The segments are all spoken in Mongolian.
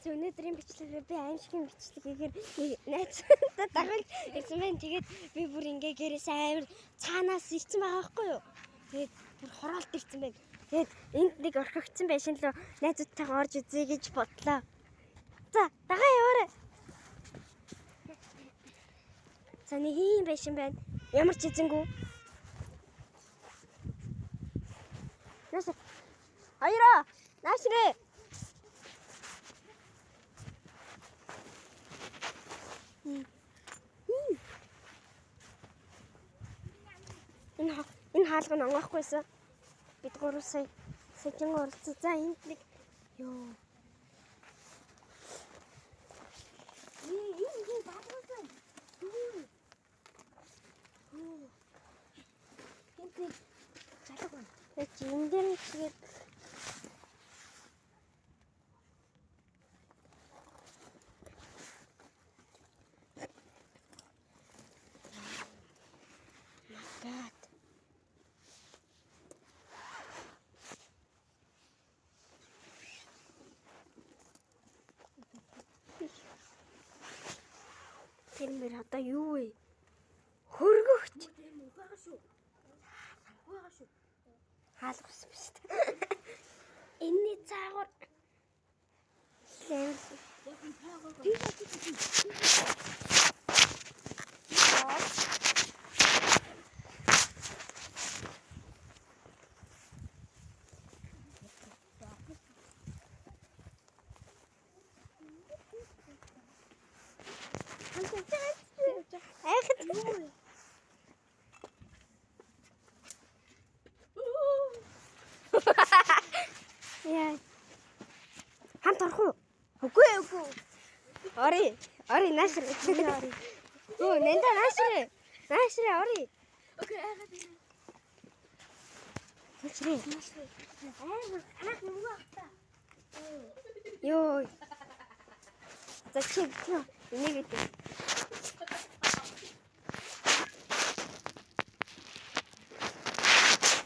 Өнөөдрийн бичлэгээр би аимшигын бичлэгээр найзтай дагаж ирсэн байна. Тэгээд би бүр ингээ гэрээс амар цаанаас ирсэн байгаа байхгүй юу. Тэгээд бүр хороолт ирсэн байна. Тэгээд энд нэг орхигдсан байшин лөө найзуудтайгаа орж үзье гэж бодлоо. За, дагаа яваарай. За, нэг ийм байшин байна. Ямар ч эзэнгүй. Нааш. Хоёроо. Наашрээ. Энэ хаалга нь онгойхгүйсэн. Бид 3 саяхан оролцсон. За энд нэг ёо. Энэ баатарсан. Энд нэг залуу байна. Энд дээр нэг чигээр тэр мөр одоо юу вэ? Хөргөгч. Хаалгасан биз дээ. Энэний цаагаар яа. Хамт орох уу? Үгүй. Ори наашир. Оо, нэнда наашир. Наашир ори. Окей, айгаад байна. Наашир. Анах нүгөө авта. Йоо. Зачем? Энийг гэдэг.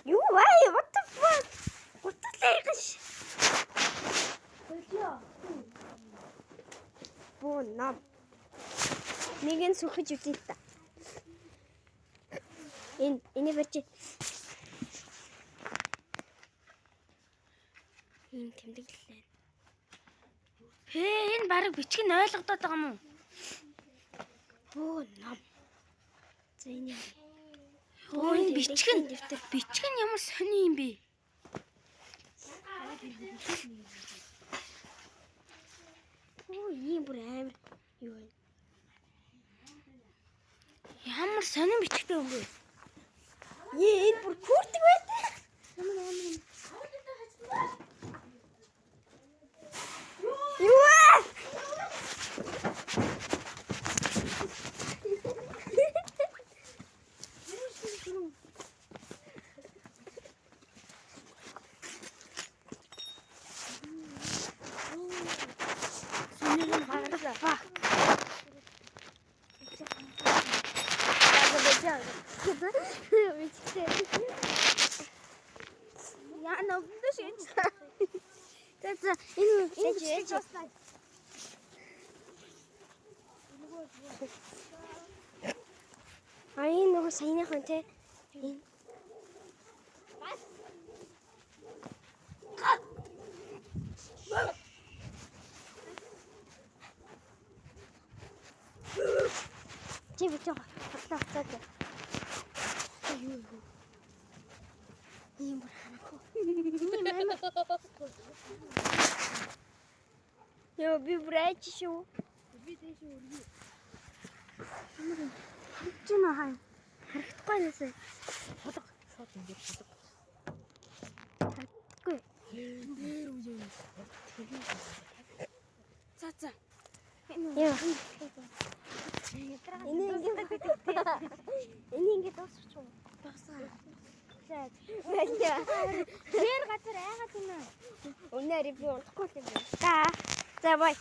Юу вай? What the fuck? Гуталгаш. Боо нам. Нэгэн сүхэж үгүй та. Энэ бэрчи. Тэмдэглэлээ. Энэ бараг бичиг нь ойлгодоод байгаа юм уу? Боо нам. За энэ. Энэ бичиг нь ямар сони юм бэ? Оо, ийм бүр амар юу вэ? Ямар сонин бичигтэй юм бэ? Энэ бүр күрдэг байт. Юу аа? Яа, навдаш гэж. За энэ энэ нөгөө саяныхан те. Энэ чи битээ хатаа. Юу. Ийм бүр ханахгүй. Ёо би брэч шүү. Би дэш өргөө. Чи нөө хай. Харагдахгүй нэсэ. Ходог. Шот ингэж ходог. Харагдахгүй. Дээр үгүй. За. Ёо. Энэ ингэ дуусчих уу? Дуусаа. Бэлээ. Тэр газар айгаад байна. Өнөөдөр би унтахгүй юм байна. За бай.